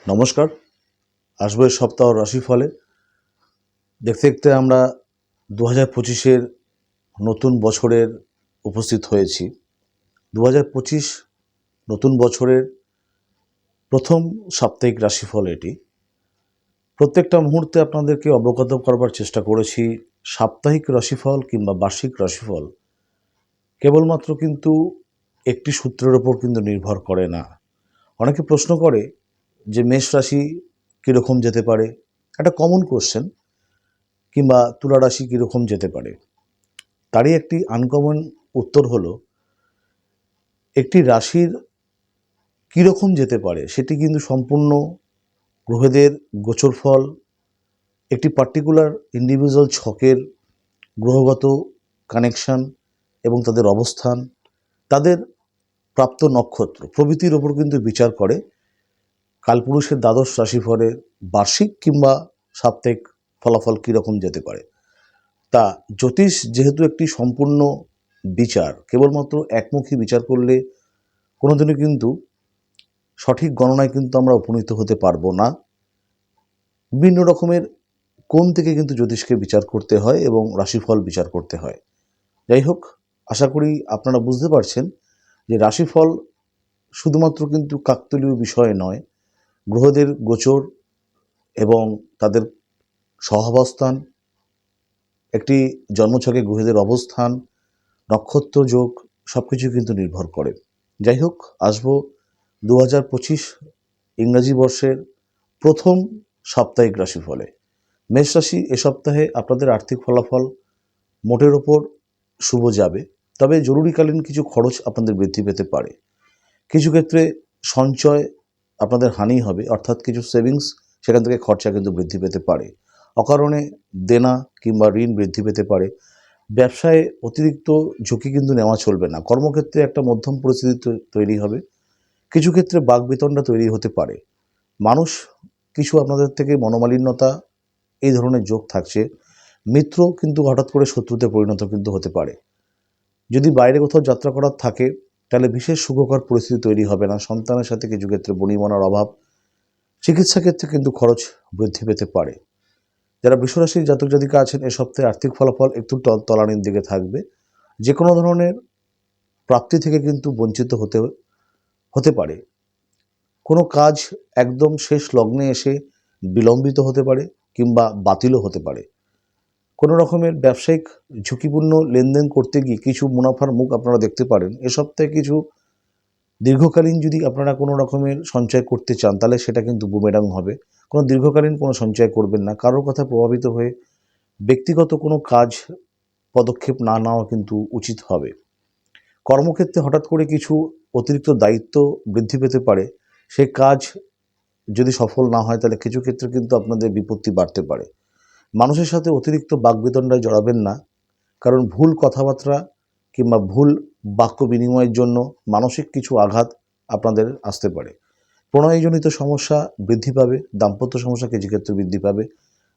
নমস্কার। আসবো এই সপ্তাহ রাশিফলে। দেখতে দেখতে আমরা 2025-এর নতুন বছরের উপস্থিত হয়েছি। 2025 নতুন বছরের প্রথম সাপ্তাহিক রাশিফল এটি। প্রত্যেকটা মুহূর্তে আপনাদেরকে অবগত করবার চেষ্টা করেছি সাপ্তাহিক রাশিফল কিংবা বার্ষিক রাশিফল কেবলমাত্র কিন্তু একটি সূত্রের ওপর কিন্তু নির্ভর করে না। অনেকে প্রশ্ন করে যে মেষ রাশি কীরকম যেতে পারে, একটা কমন কোশ্চেন, কিংবা তুলা রাশি কীরকম যেতে পারে। তারই একটি আনকমন উত্তর হলো একটি রাশির কীরকম যেতে পারে সেটি কিন্তু সম্পূর্ণ গ্রহদের গোচরফল, একটি পার্টিকুলার ইন্ডিভিজুয়াল ছকের গ্রহগত কানেকশন এবং তাদের অবস্থান, তাদের প্রাপ্ত নক্ষত্র প্রভৃতির ওপর কিন্তু বিচার করে কালপুরুষের দ্বাদশ রাশিফলের বার্ষিক কিংবা সাপ্তাহিক ফলাফল কীরকম যেতে পারে। তা জ্যোতিষ যেহেতু একটি সম্পূর্ণ বিচার, কেবলমাত্র একমুখী বিচার করলে কোনোদিনও কিন্তু সঠিক গণনায় কিন্তু আমরা উপনীত হতে পারবো না। বিভিন্ন রকমের কোণ থেকে কিন্তু জ্যোতিষকে বিচার করতে হয় এবং রাশিফল বিচার করতে হয়। যাই হোক, আশা করি আপনারা বুঝতে পারছেন যে রাশিফল শুধুমাত্র কিন্তু কাকতালীয় বিষয় নয়। গ্রহদের গোচর এবং তাদের সহাবস্থান, একটি জন্মছকে গ্রহদের অবস্থান, নক্ষত্র যোগ সব কিছু কিন্তু নির্ভর করে। যাই হোক, আসবো 2025 ইংরাজি বর্ষের প্রথম সাপ্তাহিক রাশিফলে। মেষ রাশি এ সপ্তাহে আপনাদের আর্থিক ফলাফল মোটের ওপর শুভ যাবে, তবে জরুরিকালীন কিছু খরচ আপনাদের বৃদ্ধি পেতে পারে। কিছু ক্ষেত্রে সঞ্চয় আপনাদের হানি হবে, অর্থাৎ কিছু সেভিংস সেখান থেকে খরচা কিন্তু বৃদ্ধি পেতে পারে। অকারণে দেনা কিংবা ঋণ বৃদ্ধি পেতে পারে। ব্যবসায় অতিরিক্ত ঝুঁকি কিন্তু নেওয়া চলবে না। কর্মক্ষেত্রে একটা মধ্যম পরিস্থিতি তৈরি হবে। কিছু ক্ষেত্রে বাকবিতণ্ডা তৈরি হতে পারে। মানুষ কিছু আপনাদের থেকে মনোমালিন্যতা এই ধরনের যোগ থাকছে। মিত্র কিন্তু হঠাৎ করে শত্রুতে পরিণত কিন্তু হতে পারে। যদি বাইরে কোথাও যাত্রা করার থাকে তাহলে বিশেষ সুখকর পরিস্থিতি তৈরি হবে না। সন্তানের সাথে কিছু ক্ষেত্রে বনিবনার অভাব, চিকিৎসা ক্ষেত্রে কিন্তু খরচ বৃদ্ধি পেতে পারে। যারা বৃষরাশির জাতক জাতিকা আছেন এ সপ্তাহে আর্থিক ফলাফল একটু তলানির দিকে থাকবে। যে কোনো ধরনের প্রাপ্তি থেকে কিন্তু বঞ্চিত হতে পারে। কোনো কাজ একদম শেষ লগ্নে এসে বিলম্বিত হতে পারে কিংবা বাতিলও হতে পারে। কোনো রকমের ব্যবসায়িক ঝুঁকিপূর্ণ লেনদেন করতে গিয়ে কিছু মুনাফার মুখ আপনারা দেখতে পারেন। এ সপ্তাহে কিছু দীর্ঘকালীন যদি আপনারা কোনো রকমের সঞ্চয় করতে চান তাহলে সেটা কিন্তু বুমেরাং হবে। কোনো দীর্ঘকালীন কোনো সঞ্চয় করবেন না। কারোর কথা প্রভাবিত হয়ে ব্যক্তিগত কোনো কাজ পদক্ষেপ না নেওয়া কিন্তু উচিত হবে। কর্মক্ষেত্রে হঠাৎ করে কিছু অতিরিক্ত দায়িত্ব বৃদ্ধি পেতে পারে। সেই কাজ যদি সফল না হয় তাহলে কিছু ক্ষেত্রে কিন্তু আপনাদের বিপত্তি বাড়তে পারে। মানুষের সাথে অতিরিক্ত বাকবিতণ্ডায় জড়াবেন না, কারণ ভুল কথাবার্তা কিংবা ভুল বাক্য বিনিময়ের জন্য মানসিক কিছু আঘাত আপনাদের আসতে পারে। প্রণয়জনিত সমস্যা বৃদ্ধি পাবে, দাম্পত্য সমস্যা কিছু ক্ষেত্রে বৃদ্ধি পাবে।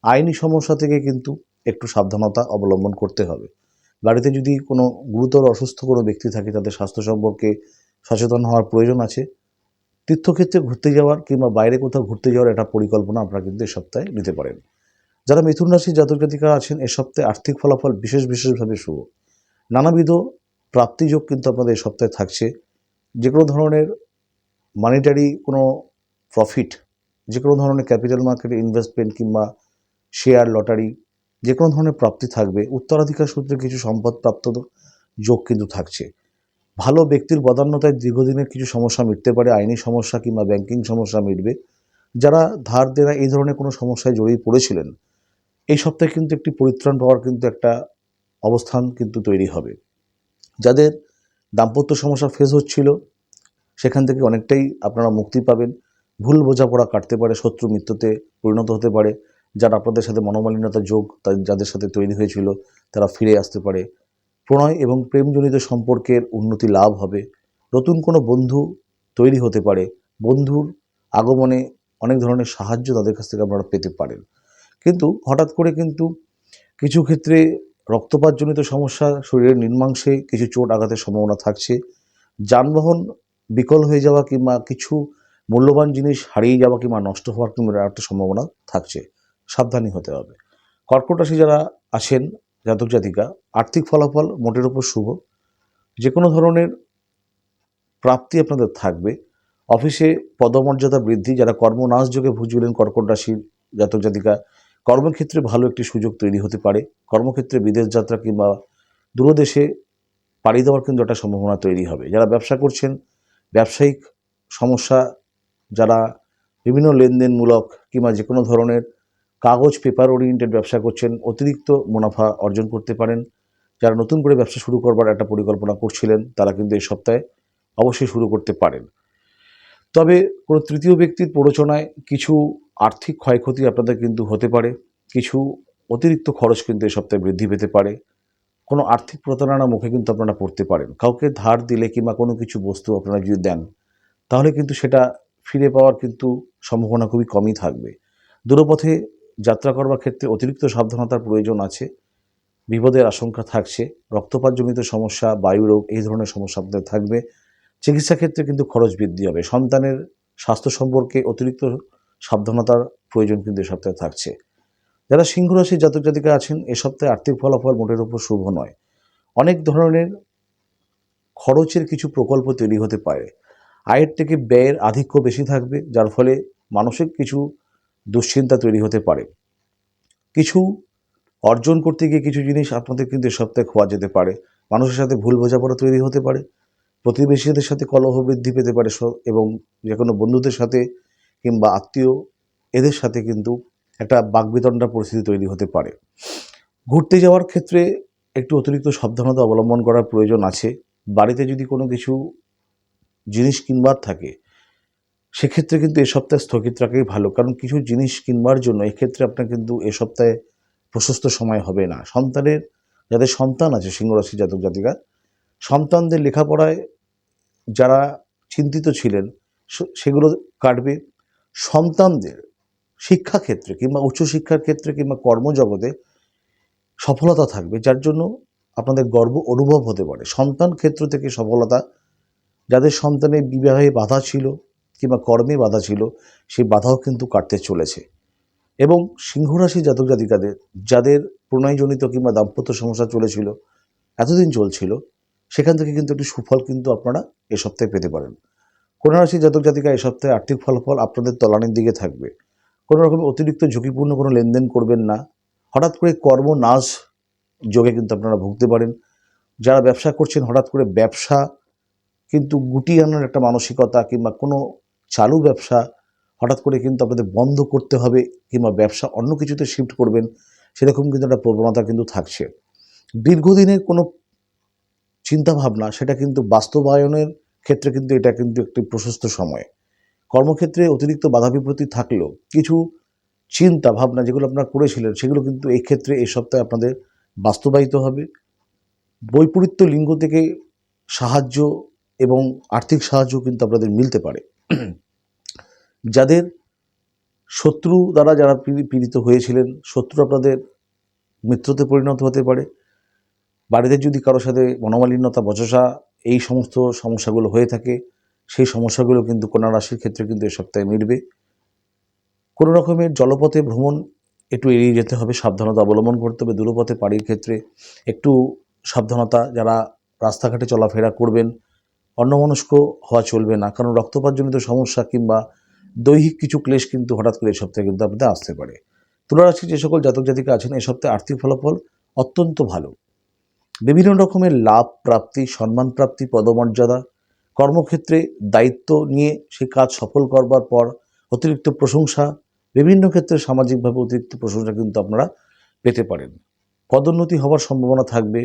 আইনি সমস্যা থেকে কিন্তু একটু সাবধানতা অবলম্বন করতে হবে। বাড়িতে যদি কোনো গুরুতর অসুস্থ কোনো ব্যক্তি থাকে তাদের স্বাস্থ্য সম্পর্কে সচেতন হওয়ার প্রয়োজন আছে। তীর্থক্ষেত্রে ঘুরতে যাওয়ার কিংবা বাইরে কোথাও ঘুরতে যাওয়ার একটা পরিকল্পনা আপনারা কিন্তু এ সপ্তাহে নিতে পারেন। যারা মিথুন রাশির জাতক জাতিকারা আছেন এ সপ্তাহে আর্থিক ফলাফল বিশেষভাবে শুভ। নানাবিধ প্রাপ্তিযোগ কিন্তু আপনাদের এই সপ্তাহে থাকছে। যে কোনো ধরনের মানিটারি কোনো প্রফিট, যে কোনো ধরনের ক্যাপিটাল মার্কেটে ইনভেস্টমেন্ট কিংবা শেয়ার লটারি যে কোনো ধরনের প্রাপ্তি থাকবে। উত্তরাধিকার সূত্রে কিছু সম্পদ প্রাপ্ত যোগ কিন্তু থাকছে। ভালো ব্যক্তির বদান্যতায় দীর্ঘদিনের কিছু সমস্যা মিটতে পারে। আইনি সমস্যা কিংবা ব্যাংকিং সমস্যা মিটবে। যারা ধার দেনা এই ধরনের কোনো সমস্যায় জড়িয়ে পড়েছিলেন এই সপ্তাহে কিন্তু একটি পরিত্রাণ পাওয়ার কিন্তু একটা অবস্থান কিন্তু তৈরি হবে। যাদের দাম্পত্য সমস্যা ফেস হচ্ছিল সেখান থেকে অনেকটাই আপনারা মুক্তি পাবেন। ভুল বোঝাপড়া কাটতে পারে, শত্রু মিত্রতে পরিণত হতে পারে। যারা আপনাদের সাথে মনোমালিন্যতার যোগ যাদের সাথে তৈরি হয়েছিল তারা ফিরে আসতে পারে। প্রণয় এবং প্রেমজনিত সম্পর্কের উন্নতি লাভ হবে। নতুন কোনো বন্ধু তৈরি হতে পারে। বন্ধুর আগমনে অনেক ধরনের সাহায্য তাদের কাছ থেকে আপনারা পেতে পারেন। কিন্তু হঠাৎ করে কিন্তু কিছু ক্ষেত্রে রক্তপাতজনিত সমস্যা, শরীরের নিম্নাংশে কিছু চোট আঘাতের সম্ভাবনা থাকছে। যানবাহন বিকল হয়ে যাওয়া কিংবা কিছু মূল্যবান জিনিস হারিয়ে যাওয়া কিংবা নষ্ট হওয়ার কিংবা একটা সম্ভাবনা থাকছে, সাবধানী হতে হবে। কর্কট রাশি যারা আছেন জাতক জাতিকা, আর্থিক ফলাফল মোটের উপর শুভ। যে কোনো ধরনের প্রাপ্তি আপনাদের থাকবে। অফিসে পদমর্যাদা বৃদ্ধি, যারা কর্মনাশ যোগে ভুগছিলেন কর্কট রাশির জাতক জাতিকা, কর্মক্ষেত্রে ভালো একটি সুযোগ তৈরি হতে পারে। কর্মক্ষেত্রে বিদেশ যাত্রা কিংবা দূরদেশে পাড়ি দেওয়ার কিন্তু একটা সম্ভাবনা তৈরি হবে। যারা ব্যবসা করছেন, ব্যবসায়িক সমস্যা, যারা বিভিন্ন লেনদেনমূলক কিংবা যে কোনো ধরনের কাগজ পেপার ওরিয়েন্টেড ব্যবসা করছেন, অতিরিক্ত মুনাফা অর্জন করতে পারেন। যারা নতুন করে ব্যবসা শুরু করবার একটা পরিকল্পনা করছিলেন, তারা কিন্তু এই সপ্তাহে অবশ্যই শুরু করতে পারেন। তবে কোনো তৃতীয় ব্যক্তির প্ররোচনায় কিছু আর্থিক ক্ষয়ক্ষতি আপনাদের কিন্তু হতে পারে। কিছু অতিরিক্ত খরচ কিন্তু এই সপ্তাহে বৃদ্ধি পেতে পারে। কোনো আর্থিক প্রতারণার মুখে কিন্তু আপনারা পড়তে পারেন। কাউকে ধার দিলে কিংবা কোনো কিছু বস্তু আপনারা যদি দেন, তাহলে কিন্তু সেটা ফিরে পাওয়ার কিন্তু সম্ভাবনা খুবই কমই থাকবে। দূরপথে যাত্রা করবার ক্ষেত্রে অতিরিক্ত সাবধানতার প্রয়োজন আছে। বিপদের আশঙ্কা থাকছে। রক্তপাতজনিত সমস্যা, বায়ুরোগ, এই ধরনের সমস্যা আপনাদের থাকবে। চিকিৎসা ক্ষেত্রে কিন্তু খরচ বৃদ্ধি হবে। সন্তানের স্বাস্থ্য সম্পর্কে অতিরিক্ত সাবধানতার প্রয়োজন কিন্তু এ সপ্তাহে থাকছে। যারা সিংহ রাশির জাতক জাতিকা আছেন, এ সপ্তাহে আর্থিক ফলাফল মোটের উপর শুভ নয়। অনেক ধরনের খরচের কিছু প্রকল্প তৈরি হতে পারে। আয়ের থেকে ব্যয়ের আধিক্য বেশি থাকবে, যার ফলে মানসিক কিছু দুশ্চিন্তা তৈরি হতে পারে। কিছু অর্জন করতে গিয়ে কিছু জিনিস আপনাদের কিন্তু এ সপ্তাহে খোয়া যেতে পারে। মানুষের সাথে ভুল বোঝাপড়া তৈরি হতে পারে। প্রতিবেশীদের সাথে কলহ বৃদ্ধি পেতে পারে এবং যে কোনো বন্ধুদের সাথে কিংবা আত্মীয় এদের সাথে কিন্তু একটা বাকবিতণ্ডার পরিস্থিতি তৈরি হতে পারে। ঘুরতে যাওয়ার ক্ষেত্রে একটু অতিরিক্ত সাবধানতা অবলম্বন করার প্রয়োজন আছে। বাড়িতে যদি কোনো কিছু জিনিস কিনবার থাকে, সেক্ষেত্রে কিন্তু এ সপ্তাহে স্থগিত রাখাই ভালো। কারণ কিছু জিনিস কিনবার জন্য এক্ষেত্রে আপনার কিন্তু এ সপ্তাহে প্রশস্ত সময় হবে না। সন্তানের, যাদের সন্তান আছে সিংহ রাশি জাতক জাতিকা, সন্তানদের লেখাপড়ায় যারা চিন্তিত ছিলেন সেগুলো কাটবে। সন্তানদের শিক্ষাক্ষেত্রে কিংবা উচ্চশিক্ষার ক্ষেত্রে কিংবা কর্মজগতে সফলতা থাকবে, যার জন্য আপনাদের গর্ব অনুভব হতে পারে। সন্তান ক্ষেত্র থেকে সফলতা, যাদের সন্তানের বিবাহে বাধা ছিল কিংবা কর্মে বাধা ছিল, সেই বাধাও কিন্তু কাটতে চলেছে। এবং সিংহরাশি জাতক জাতিকাদের যাদের প্রণয়জনিত কিংবা দাম্পত্য সমস্যা চলেছিল, এতদিন চলছিল, সেখান থেকে কিন্তু একটি সুফল কিন্তু আপনারা এ সপ্তাহে পেতে পারেন। কন্যা রাশি জাতক জাতিকা, এ সপ্তাহে আর্থিক ফলাফল আপনাদের তলানির দিকে থাকবে। কোনো রকম অতিরিক্ত ঝুঁকিপূর্ণ কোনো লেনদেন করবেন না। হঠাৎ করে কর্মনাশ যোগে কিন্তু আপনারা ভুগতে পারেন। যারা ব্যবসা করছেন, হঠাৎ করে ব্যবসা কিন্তু গুটিয়ে আনার একটা মানসিকতা কিংবা কোনো চালু ব্যবসা হঠাৎ করে কিন্তু আপনাদের বন্ধ করতে হবে কিংবা ব্যবসা অন্য কিছুতে শিফট করবেন, সেরকম কিন্তু একটা প্রবণতা কিন্তু থাকছে। দীর্ঘদিনের কোনো চিন্তাভাবনা, সেটা কিন্তু বাস্তবায়নের ক্ষেত্রে কিন্তু এটা কিন্তু একটি প্রশস্ত সময়। কর্মক্ষেত্রে অতিরিক্ত বাধা বিপত্তি থাকলেও কিছু চিন্তা ভাবনা যেগুলো আপনারা করেছিলেন, সেগুলো কিন্তু এই ক্ষেত্রে এই সপ্তাহে আপনাদের বাস্তবায়িত হবে। বৈপরীত্য লিঙ্গ থেকে সাহায্য এবং আর্থিক সাহায্য কিন্তু আপনাদের মিলতে পারে। যাদের শত্রু দ্বারা যারা পীড়িত হয়েছিলেন, শত্রু আপনাদের মিত্রতে পরিণত হতে পারে। বাড়িতে যদি কারোর সাথে মনোমালিন্যতা, বচসা, এই সমস্ত সমস্যাগুলো হয়ে থাকে, সেই সমস্যাগুলো কিন্তু কন্যা রাশির ক্ষেত্রে কিন্তু এ সপ্তাহে মিটবে। কোনো রকমের জলপথে ভ্রমণ একটু এড়িয়ে যেতে হবে, সাবধানতা অবলম্বন করতে হবে। দূরপথে পাড়ির ক্ষেত্রে একটু সাবধানতা, যারা রাস্তাঘাটে চলাফেরা করবেন, অন্যমনস্ক হওয়া চলবে না, কারণ রক্তপাতজনিত সমস্যা কিংবা দৈহিক কিছু ক্লেশ কিন্তু হঠাৎ করে এই সপ্তাহে কিন্তু আপনাদের আসতে পারে। তুলা রাশির যে সকল জাতক জাতিকা আছেন, এই সপ্তাহে আর্থিক ফলাফল অত্যন্ত ভালো। বিভিন্ন রকমের লাভ প্রাপ্তি, সম্মান প্রাপ্তি, পদমর্যাদা, কর্মক্ষেত্রে দায়িত্ব নিয়ে সেই কাজ সফল করবার পর অতিরিক্ত প্রশংসা, বিভিন্ন ক্ষেত্রে সামাজিকভাবে অতিরিক্ত প্রশংসা কিন্তু আপনারা পেতে পারেন। পদোন্নতি হওয়ার সম্ভাবনা থাকবে।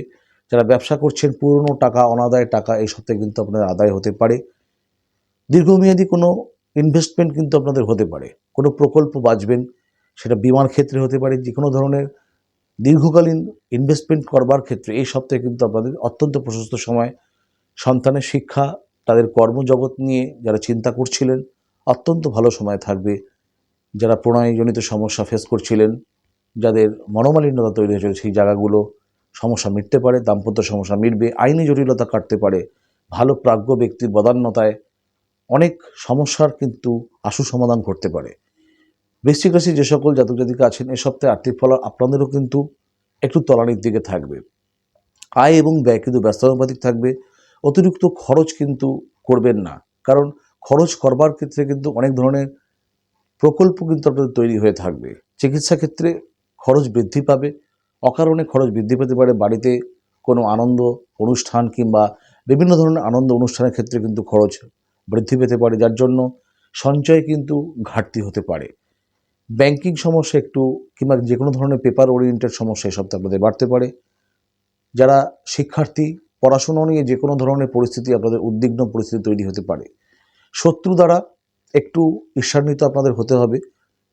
যারা ব্যবসা করছেন, পুরনো টাকা, অনাদায় টাকা এই সপ্তাহে কিন্তু আপনাদের আদায় হতে পারে। দীর্ঘমেয়াদী কোনো ইনভেস্টমেন্ট কিন্তু আপনাদের হতে পারে। কোনো প্রকল্প বাঁচবেন, সেটা বিমার ক্ষেত্রে হতে পারে। যে কোনো ধরনের দীর্ঘকালীন ইনভেস্টমেন্ট করবার ক্ষেত্রে এই সপ্তাহে কিন্তু আপনাদের অত্যন্ত প্রশস্ত সময়। সন্তানের শিক্ষা, তাদের কর্মজগৎ নিয়ে যারা চিন্তা করছিলেন, অত্যন্ত ভালো সময় থাকবে। যারা প্রণয়জনিত সমস্যা ফেস করছিলেন, যাদের মনোমালিন্যতা তৈরি হয়েছিল, সেই জায়গাগুলো সমস্যা মিটতে পারে। দাম্পত্য সমস্যা মিটবে। আইনি জটিলতা কাটতে পারে। ভালো প্রাজ্ঞ ব্যক্তির বদান্যতায় অনেক সমস্যার কিন্তু আশু সমাধান করতে পারে। বৃশ্চিক রাশি যে সকল জাতক জাতিকা আছেন এ সপ্তাহে আর্থিক ফল আপনাদেরও কিন্তু একটু তলানির দিকে থাকবে। আয় এবং ব্যয় কিন্তু ব্যস্ততানুপাতিক থাকবে। অতিরিক্ত খরচ কিন্তু করবেন না, কারণ খরচ করবার ক্ষেত্রে কিন্তু অনেক ধরনের প্রকল্প কিন্তু আপনাদের তৈরি হয়ে থাকবে। চিকিৎসা ক্ষেত্রে খরচ বৃদ্ধি পাবে, অকারণে খরচ বৃদ্ধি পেতে পারে। বাড়িতে কোনো আনন্দ অনুষ্ঠান কিংবা বিভিন্ন ধরনের আনন্দ অনুষ্ঠানের ক্ষেত্রে কিন্তু খরচ বৃদ্ধি পেতে পারে, যার জন্য সঞ্চয় কিন্তু ঘাটতি হতে পারে। ব্যাংকিং সমস্যা একটু কিংবা যে কোনো ধরনের পেপার ওরিয়েন্টেড সমস্যা এই সপ্তাহে আপনাদের বাড়তে পারে। যারা শিক্ষার্থী, পড়াশুনো নিয়ে যে কোনো ধরনের পরিস্থিতি আপনাদের উদ্বিগ্ন পরিস্থিতি তৈরি হতে পারে। শত্রু দ্বারা একটু ঈর্ষান্বিত আপনাদের হতে হবে।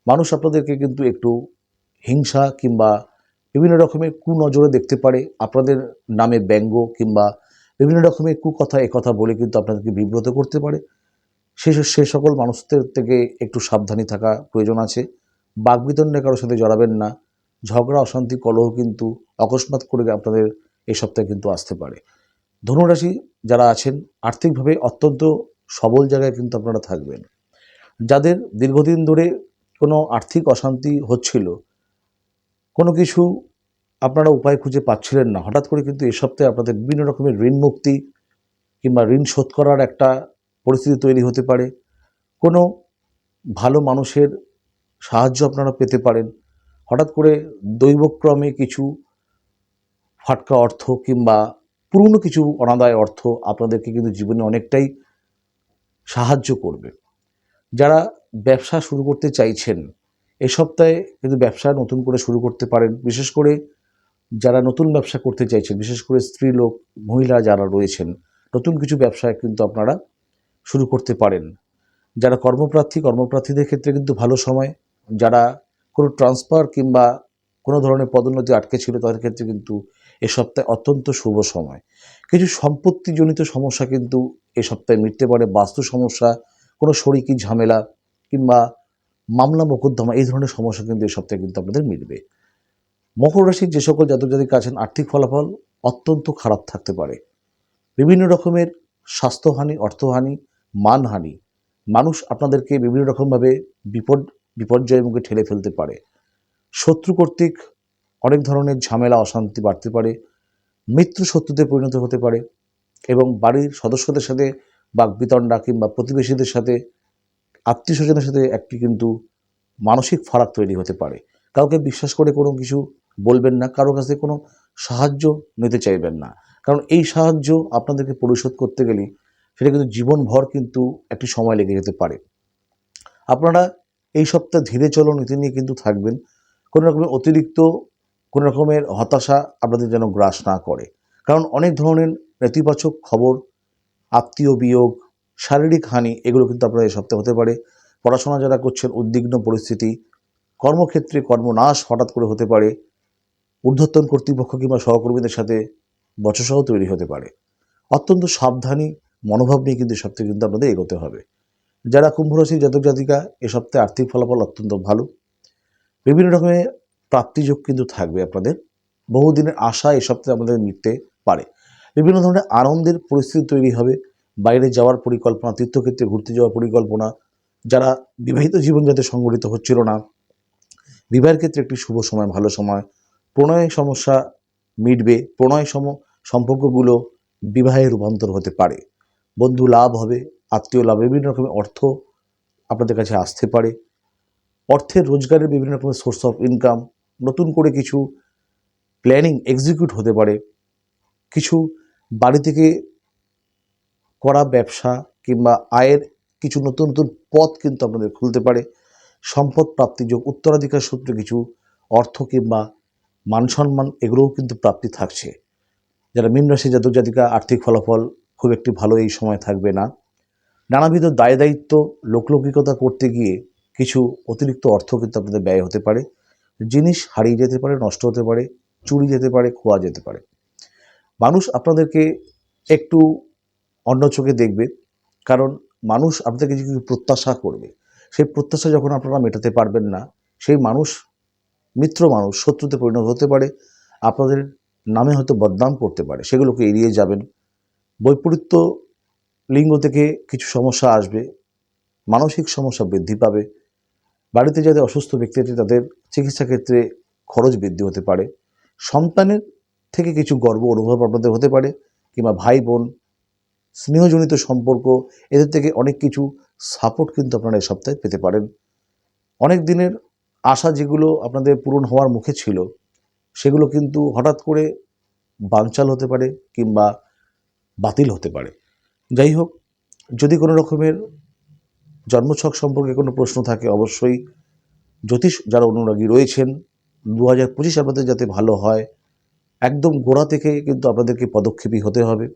মানুষ আপনাদেরকে কিন্তু একটু হিংসা কিংবা বিভিন্ন রকমের কুনজরে দেখতে পারে। আপনাদের নামে ব্যঙ্গ কিংবা বিভিন্ন রকমের কুকথা একথা বলে কিন্তু আপনাদেরকে বিব্রত করতে পারে। সে সকল মানুষদের থেকে একটু সাবধানী থাকা প্রয়োজন আছে। বাকবিতণ্ডে কারোর সাথে জড়াবেন না। ঝগড়া অশান্তি কলহ কিন্তু অকস্মাৎ করে আপনাদের এই সপ্তাহে কিন্তু আসতে পারে। ধনুরাশি যারা আছেন আর্থিকভাবে অত্যন্ত সবল জায়গায় কিন্তু আপনারা থাকবেন। যাদের দীর্ঘদিন ধরে কোনো আর্থিক অশান্তি হচ্ছিল, কোনো কিছু আপনারা উপায় খুঁজে পাচ্ছিলেন না, হঠাৎ করে কিন্তু এই সপ্তাহে আপনাদের বিভিন্ন রকমের ঋণ মুক্তি কিংবা ঋণ শোধ করার একটা পরিস্থিতি তৈরি হতে পারে। কোনো ভালো মানুষের সাহায্য আপনারা পেতে পারেন। হঠাৎ করে দৈবক্রমে কিছু ফাটকা অর্থ কিংবা পুরনো কিছু অনাদায় অর্থ আপনাদেরকে কিন্তু জীবনে অনেকটাই সাহায্য করবে। যারা ব্যবসা শুরু করতে চাইছেন এই সপ্তাহে কিন্তু ব্যবসা নতুন করে শুরু করতে পারেন। বিশেষ করে যারা নতুন ব্যবসা করতে চাইছেন, বিশেষ করে স্ত্রীলোক মহিলা যারা রয়েছেন, নতুন কিছু ব্যবসায় কিন্তু আপনারা শুরু করতে পারেন। যারা কর্মপ্রার্থীদের ক্ষেত্রে কিন্তু ভালো সময়। যারা কোনো ট্রান্সফার কিংবা কোনো ধরনের পদোন্নতি আটকে ছিল তাদের ক্ষেত্রে কিন্তু এ সপ্তাহে অত্যন্ত শুভ সময়। কিছু সম্পত্তিজনিত সমস্যা কিন্তু এ সপ্তাহে মিটতে পারে। বাস্তু সমস্যা, কোনো শরিকি ঝামেলা কিংবা মামলা মোকদ্দমা এই ধরনের সমস্যা কিন্তু এ সপ্তাহে কিন্তু আপনাদের মিটবে। মকর রাশির যে সকল জাতক জাতিকা আছেন আর্থিক ফলাফল অত্যন্ত খারাপ থাকতে পারে। বিভিন্ন রকমের স্বাস্থ্যহানি, অর্থহানি, মানহানি, মানুষ আপনাদেরকে বিভিন্ন রকমভাবে বিপর্যয়ের মুখে ঠেলে ফেলতে পারে। শত্রু কর্তৃক অনেক ধরনের ঝামেলা অশান্তি বাড়তে পারে। মিত্র শত্রুতে পরিণত হতে পারে এবং বাড়ির সদস্যদের সাথে বাকবিতণ্ডা কিংবা প্রতিবেশীদের সাথে, আত্মীয় স্বজনের সাথে একটি কিন্তু মানসিক ফারাক তৈরি হতে পারে। কাউকে বিশ্বাস করে কোনো কিছু বলবেন না, কারো কাছে কোনো সাহায্য নিতে চাইবেন না, কারণ এই সাহায্য আপনাদেরকে পরিশোধ করতে গেলে সেটা কিন্তু জীবনভর কিন্তু একটি সময় লেগে যেতে পারে। আপনারা এই সপ্তাহে ধীরে চলো নীতি নিয়ে কিন্তু থাকবেন। কোনো রকমের অতিরিক্ত কোনো রকমের হতাশা আপনাদের যেন গ্রাস না করে, কারণ অনেক ধরনের নেতিবাচক খবর, আত্মীয় বিয়োগ, শারীরিক হানি এগুলো কিন্তু আপনারা এই সপ্তাহে হতে পারে। পড়াশোনা যারা করছেন উদ্বিগ্ন পরিস্থিতি, কর্মক্ষেত্রে কর্মনাশ হঠাৎ করে হতে পারে। ঊর্ধ্বতন কর্তৃপক্ষ কিংবা সহকর্মীদের সাথে বচসাও তৈরি হতে পারে। অত্যন্ত সাবধানী মনোভাব নিয়ে কিন্তু এই সপ্তাহে কিন্তু আপনাদের এগোতে হবে। যারা কুম্ভ রাশির জাতক জাতিকা এ সপ্তাহে আর্থিক ফলাফল অত্যন্ত ভালো। বিভিন্ন রকমের প্রাপ্তিযোগ কিন্তু থাকবে আপনাদের। বহুদিনের আশা এই সপ্তাহে আমাদের মিটতে পারে। বিভিন্ন ধরনের আনন্দের পরিস্থিতি তৈরি হবে। বাইরে যাওয়ার পরিকল্পনা, তীর্থক্ষেত্রে ঘুরতে যাওয়ার পরিকল্পনা, যারা বিবাহিত জীবন যাতে সংগঠিত হচ্ছিল না, বিবাহের ক্ষেত্রে একটি শুভ সময়, ভালো সময়। প্রণয় সমস্যা মিটবে। সম্পর্কগুলো বিবাহে রূপান্তর হতে পারে। বন্ধু লাভ হবে, আত্মীয় লাভ, বিভিন্ন রকমের অর্থ আপনাদের কাছে আসতে পারে। অর্থের রোজগারের বিভিন্ন রকমের সোর্স অফ ইনকাম, নতুন করে কিছু প্ল্যানিং এক্সিকিউট হতে পারে। কিছু বাড়ি থেকে করা ব্যবসা কিংবা আয়ের কিছু নতুন নতুন পথ কিন্তু আপনাদের খুলতে পারে। সম্পদ প্রাপ্তিযোগ, উত্তরাধিকার সূত্রে কিছু অর্থ কিংবা মান সম্মান এগুলোও কিন্তু প্রাপ্তি থাকছে। যারা মীন রাশি জাতক জাতিকা আর্থিক ফলাফল খুব একটি ভালো এই সময় থাকবে না। নানাবিধ দায় দায়িত্ব লোকলৌকিকতা করতে গিয়ে কিছু অতিরিক্ত অর্থ কিন্তু আপনাদের ব্যয় হতে পারে। জিনিস হারিয়ে যেতে পারে, নষ্ট হতে পারে, চুরি যেতে পারে, খোয়া যেতে পারে। মানুষ আপনাদেরকে একটু অন্য চোখে দেখবে, কারণ মানুষ আপনাদেরকে যে কিছু প্রত্যাশা করবে, সেই প্রত্যাশা যখন আপনারা মেটাতে পারবেন না, সেই মানুষ, মিত্র মানুষ শত্রুতে পরিণত হতে পারে। আপনাদের নামে হয়তো বদনাম করতে পারে, সেগুলোকে এড়িয়ে যাবেন। বৈপরীত্য লিঙ্গ থেকে কিছু সমস্যা আসবে, মানসিক সমস্যা বৃদ্ধি পাবে, বাড়িতে যাদের অসুস্থ ব্যক্তি আছে তাদের চিকিৎসা ক্ষেত্রে খরচ বৃদ্ধি হতে পারে, সন্তানের থেকে কিছু গর্ব অনুভব আপনাদের হতে পারে, কিংবা ভাই বোন স্নেহজনিত সম্পর্ক এদের থেকে অনেক কিছু সাপোর্ট কিন্তু আপনারা এই সপ্তাহে পেতে পারেন। অনেক দিনের আশা যেগুলো আপনাদের পূরণ হওয়ার মুখে ছিল সেগুলো কিন্তু হঠাৎ করে বানচাল হতে পারে কিংবা বাতিল হতে পারে। যাই হোক, যদি কোনো রকমের জন্মছক সম্পর্কে কোনো প্রশ্ন থাকে অবশ্যই জ্যোতিষ যারা অনুরাগী রয়েছেন 2025 আপনাদের যাতে ভালো হয় একদম গোড়া থেকে কিন্তু আপনাদেরকে পদক্ষেপী হতে হবে।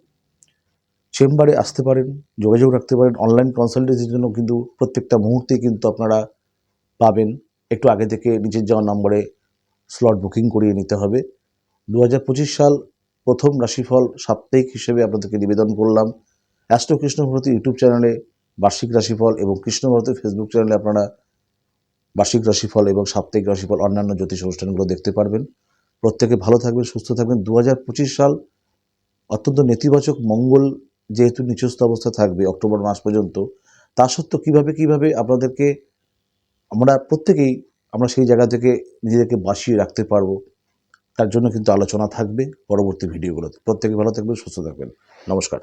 চেম্বারে আসতে পারেন, যোগাযোগ রাখতে পারেন। অনলাইন কনসালটেন্সির জন্য কিন্তু প্রত্যেকটা মুহূর্তে কিন্তু আপনারা পাবেন। একটু আগে থেকে নিচের যাওয়া নম্বরে স্লট বুকিং করিয়ে নিতে হবে। 2025 সাল প্রথম রাশিফল সাপ্তাহিক হিসেবে আপনাদেরকে নিবেদন করলাম। অ্যাস্ট্রো কৃষ্ণভারতী ইউটিউব চ্যানেলে বার্ষিক রাশিফল এবং কৃষ্ণভারতী ফেসবুক চ্যানেলে আপনারা বার্ষিক রাশিফল এবং সাপ্তাহিক রাশিফল অন্যান্য জ্যোতিষ অনুষ্ঠানগুলো দেখতে পারবেন। প্রত্যেকে ভালো থাকবেন, সুস্থ থাকবেন। 2025 সাল অত্যন্ত নেতিবাচক মঙ্গল যেহেতু নিচস্থ অবস্থা থাকবে অক্টোবর মাস পর্যন্ত, তা সত্ত্বেও কীভাবে আপনাদেরকে আমরা সেই জায়গা থেকে নিজেদেরকে বাঁচিয়ে রাখতে পারবো তার জন্য কিন্তু আলোচনা থাকবে পরবর্তী ভিডিওগুলোতে। প্রত্যেকে ভালো থাকবেন, সুস্থ থাকবেন। নমস্কার।